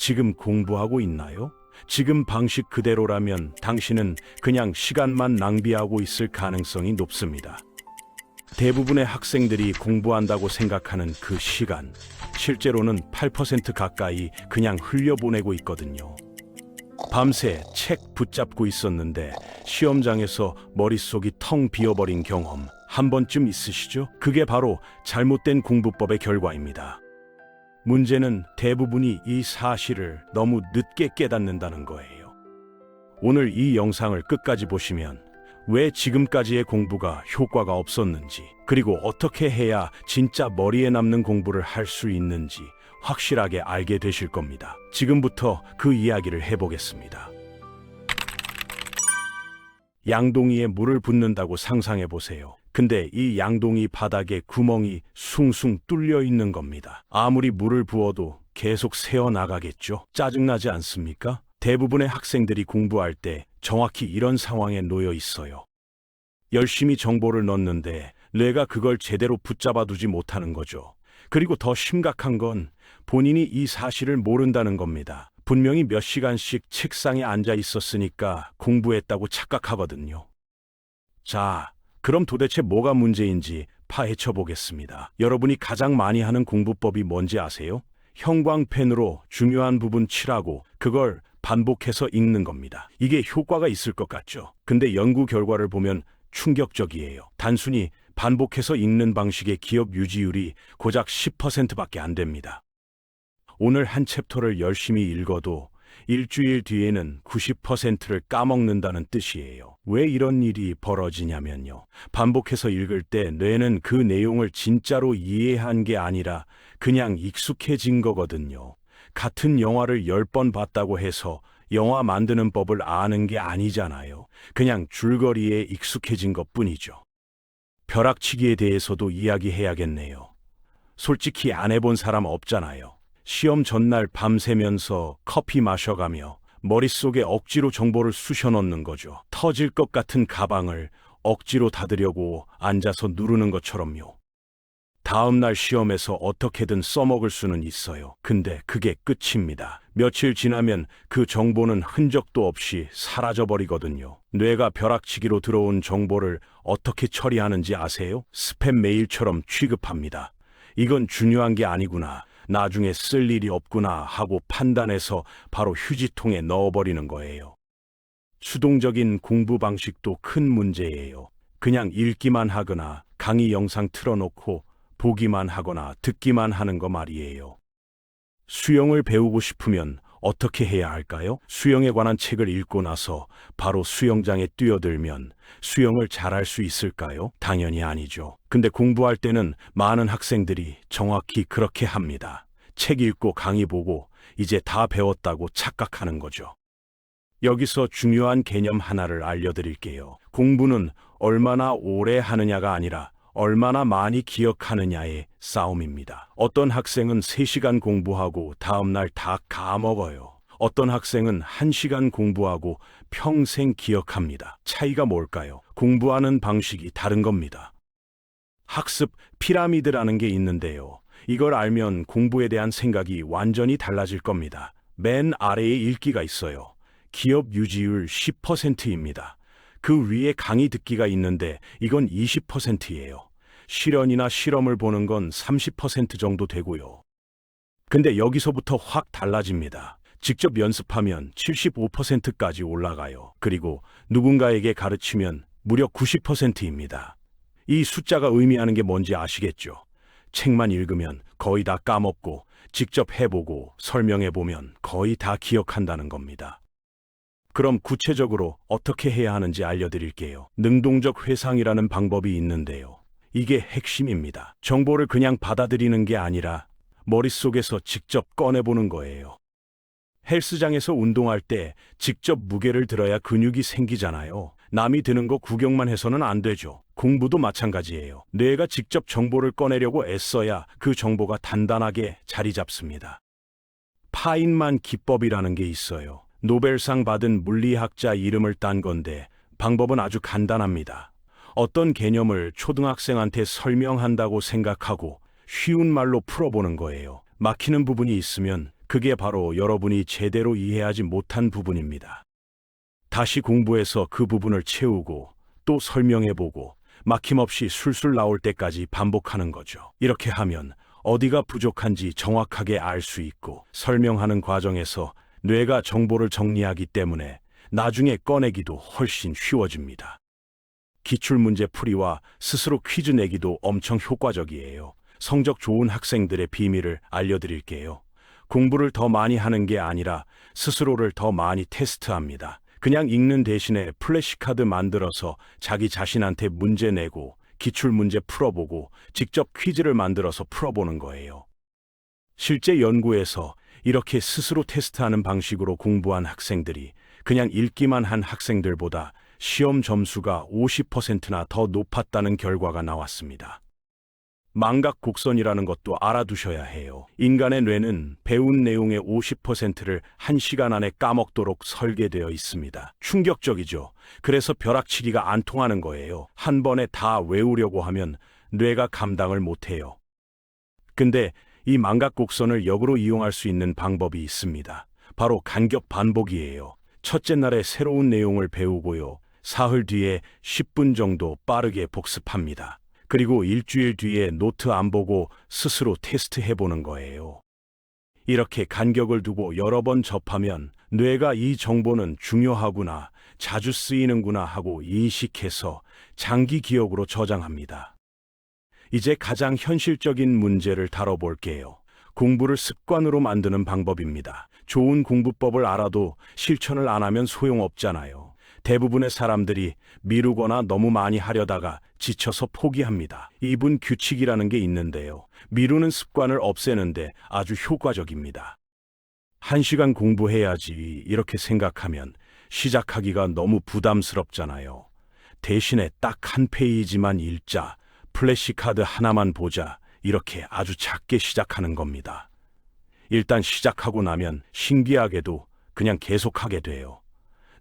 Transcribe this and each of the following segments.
지금 공부하고 있나요? 지금 방식 그대로라면 당신은 그냥 시간만 낭비하고 있을 가능성이 높습니다. 대부분의 학생들이 공부한다고 생각하는 그 시간, 실제로는 8% 가까이 그냥 흘려보내고 있거든요. 밤새 책 붙잡고 있었는데 시험장에서 머릿속이 텅 비어버린 경험 한 번쯤 있으시죠? 그게 바로 잘못된 공부법의 결과입니다. 문제는 대부분이 이 사실을 너무 늦게 깨닫는다는 거예요. 오늘 이 영상을 끝까지 보시면 왜 지금까지의 공부가 효과가 없었는지, 그리고 어떻게 해야 진짜 머리에 남는 공부를 할 수 있는지 확실하게 알게 되실 겁니다. 지금부터 그 이야기를 해보겠습니다. 양동이에 물을 붓는다고 상상해 보세요. 근데 이 양동이 바닥에 구멍이 숭숭 뚫려 있는 겁니다. 아무리 물을 부어도 계속 새어나가겠죠? 짜증나지 않습니까? 대부분의 학생들이 공부할 때 정확히 이런 상황에 놓여 있어요. 열심히 정보를 넣는데 뇌가 그걸 제대로 붙잡아 두지 못하는 거죠. 그리고 더 심각한 건 본인이 이 사실을 모른다는 겁니다. 분명히 몇 시간씩 책상에 앉아 있었으니까 공부했다고 착각하거든요. 자, 그럼 도대체 뭐가 문제인지 파헤쳐 보겠습니다. 여러분이 가장 많이 하는 공부법이 뭔지 아세요? 형광펜으로 중요한 부분 칠하고 그걸 반복해서 읽는 겁니다. 이게 효과가 있을 것 같죠? 근데 연구 결과를 보면 충격적이에요. 단순히 반복해서 읽는 방식의 기억 유지율이 고작 10%밖에 안 됩니다. 오늘 한 챕터를 열심히 읽어도 일주일 뒤에는 90%를 까먹는다는 뜻이에요. 왜 이런 일이 벌어지냐면요. 반복해서 읽을 때 뇌는 그 내용을 진짜로 이해한 게 아니라 그냥 익숙해진 거거든요. 같은 영화를 10번 봤다고 해서 영화 만드는 법을 아는 게 아니잖아요. 그냥 줄거리에 익숙해진 것뿐이죠. 벼락치기에 대해서도 이야기해야겠네요. 솔직히 안 해본 사람 없잖아요. 시험 전날 밤새면서 커피 마셔가며 머릿속에 억지로 정보를 쑤셔 넣는 거죠. 터질 것 같은 가방을 억지로 닫으려고 앉아서 누르는 것처럼요. 다음날 시험에서 어떻게든 써먹을 수는 있어요. 근데 그게 끝입니다. 며칠 지나면 그 정보는 흔적도 없이 사라져버리거든요. 뇌가 벼락치기로 들어온 정보를 어떻게 처리하는지 아세요? 스팸 메일처럼 취급합니다. 이건 중요한 게 아니구나, 나중에 쓸 일이 없구나 하고 판단해서 바로 휴지통에 넣어버리는 거예요. 수동적인 공부 방식도 큰 문제예요. 그냥 읽기만 하거나 강의 영상 틀어놓고 보기만 하거나 듣기만 하는 거 말이에요. 수영을 배우고 싶으면 어떻게 해야 할까요? 수영에 관한 책을 읽고 나서 바로 수영장에 뛰어들면 수영을 잘할 수 있을까요? 당연히 아니죠. 근데 공부할 때는 많은 학생들이 정확히 그렇게 합니다. 책 읽고 강의 보고 이제 다 배웠다고 착각하는 거죠. 여기서 중요한 개념 하나를 알려드릴게요. 공부는 얼마나 오래 하느냐가 아니라 얼마나 많이 기억하느냐의 싸움입니다. 어떤 학생은 3시간 공부하고 다음날 다 까먹어요. 어떤 학생은 1시간 공부하고 평생 기억합니다. 차이가 뭘까요? 공부하는 방식이 다른 겁니다. 학습 피라미드라는 게 있는데요. 이걸 알면 공부에 대한 생각이 완전히 달라질 겁니다. 맨 아래에 읽기가 있어요. 기억 유지율 10%입니다. 그 위에 강의 듣기가 있는데 이건 20%예요. 실연이나 실험을 보는 건 30% 정도 되고요. 근데 여기서부터 확 달라집니다. 직접 연습하면 75%까지 올라가요. 그리고 누군가에게 가르치면 무려 90%입니다. 이 숫자가 의미하는 게 뭔지 아시겠죠? 책만 읽으면 거의 다 까먹고 직접 해보고 설명해보면 거의 다 기억한다는 겁니다. 그럼 구체적으로 어떻게 해야 하는지 알려드릴게요. 능동적 회상이라는 방법이 있는데요. 이게 핵심입니다. 정보를 그냥 받아들이는 게 아니라 머릿속에서 직접 꺼내보는 거예요. 헬스장에서 운동할 때 직접 무게를 들어야 근육이 생기잖아요. 남이 드는 거 구경만 해서는 안 되죠. 공부도 마찬가지예요. 뇌가 직접 정보를 꺼내려고 애써야 그 정보가 단단하게 자리 잡습니다. 파인만 기법이라는 게 있어요. 노벨상 받은 물리학자 이름을 딴 건데 방법은 아주 간단합니다. 어떤 개념을 초등학생한테 설명한다고 생각하고 쉬운 말로 풀어보는 거예요. 막히는 부분이 있으면 그게 바로 여러분이 제대로 이해하지 못한 부분입니다. 다시 공부해서 그 부분을 채우고 또 설명해보고 막힘없이 술술 나올 때까지 반복하는 거죠. 이렇게 하면 어디가 부족한지 정확하게 알 수 있고, 설명하는 과정에서 뇌가 정보를 정리하기 때문에 나중에 꺼내기도 훨씬 쉬워집니다. 기출문제 풀이와 스스로 퀴즈 내기도 엄청 효과적이에요. 성적 좋은 학생들의 비밀을 알려드릴게요. 공부를 더 많이 하는 게 아니라 스스로를 더 많이 테스트합니다. 그냥 읽는 대신에 플래시카드 만들어서 자기 자신한테 문제 내고 기출문제 풀어보고 직접 퀴즈를 만들어서 풀어보는 거예요. 실제 연구에서 이렇게 스스로 테스트하는 방식으로 공부한 학생들이 그냥 읽기만 한 학생들보다 시험 점수가 50%나 더 높았다는 결과가 나왔습니다. 망각 곡선이라는 것도 알아두셔야 해요. 인간의 뇌는 배운 내용의 50%를 1시간 안에 까먹도록 설계되어 있습니다. 충격적이죠. 그래서 벼락치기가 안 통하는 거예요. 한 번에 다 외우려고 하면 뇌가 감당을 못해요. 근데 이 망각 곡선을 역으로 이용할 수 있는 방법이 있습니다. 바로 간격 반복이에요. 첫째 날에 새로운 내용을 배우고요. 사흘 뒤에 10분 정도 빠르게 복습합니다. 그리고 일주일 뒤에 노트 안 보고 스스로 테스트해보는 거예요. 이렇게 간격을 두고 여러 번 접하면 뇌가 이 정보는 중요하구나, 자주 쓰이는구나 하고 인식해서 장기 기억으로 저장합니다. 이제 가장 현실적인 문제를 다뤄볼게요. 공부를 습관으로 만드는 방법입니다. 좋은 공부법을 알아도 실천을 안 하면 소용없잖아요. 대부분의 사람들이 미루거나 너무 많이 하려다가 지쳐서 포기합니다. 2분 규칙이라는 게 있는데요. 미루는 습관을 없애는데 아주 효과적입니다. 1시간 공부해야지 이렇게 생각하면 시작하기가 너무 부담스럽잖아요. 대신에 딱 한 페이지만 읽자, 플래시카드 하나만 보자, 이렇게 아주 작게 시작하는 겁니다. 일단 시작하고 나면 신기하게도 그냥 계속하게 돼요.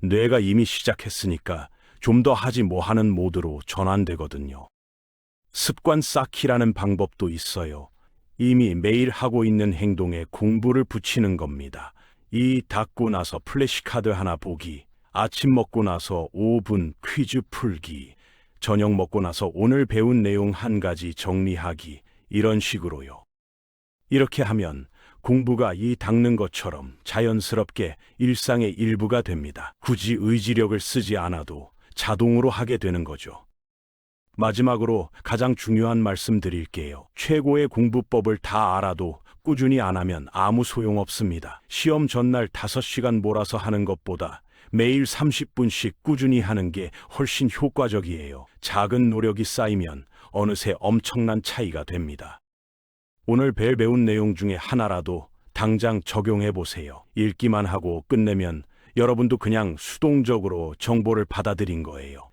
뇌가 이미 시작했으니까 좀 더 하지 뭐 하는 모드로 전환되거든요. 습관 쌓기라는 방법도 있어요. 이미 매일 하고 있는 행동에 공부를 붙이는 겁니다. 이 닦고 나서 플래시카드 하나 보기, 아침 먹고 나서 5분 퀴즈 풀기, 저녁 먹고 나서 오늘 배운 내용 한 가지 정리하기, 이런 식으로요. 이렇게 하면 공부가 이 닦는 것처럼 자연스럽게 일상의 일부가 됩니다. 굳이 의지력을 쓰지 않아도 자동으로 하게 되는 거죠. 마지막으로 가장 중요한 말씀 드릴게요. 최고의 공부법을 다 알아도 꾸준히 안 하면 아무 소용없습니다. 시험 전날 5시간 몰아서 하는 것보다 매일 30분씩 꾸준히 하는 게 훨씬 효과적이에요. 작은 노력이 쌓이면 어느새 엄청난 차이가 됩니다. 오늘 배운 내용 중에 하나라도 당장 적용해 보세요. 읽기만 하고 끝내면 여러분도 그냥 수동적으로 정보를 받아들인 거예요.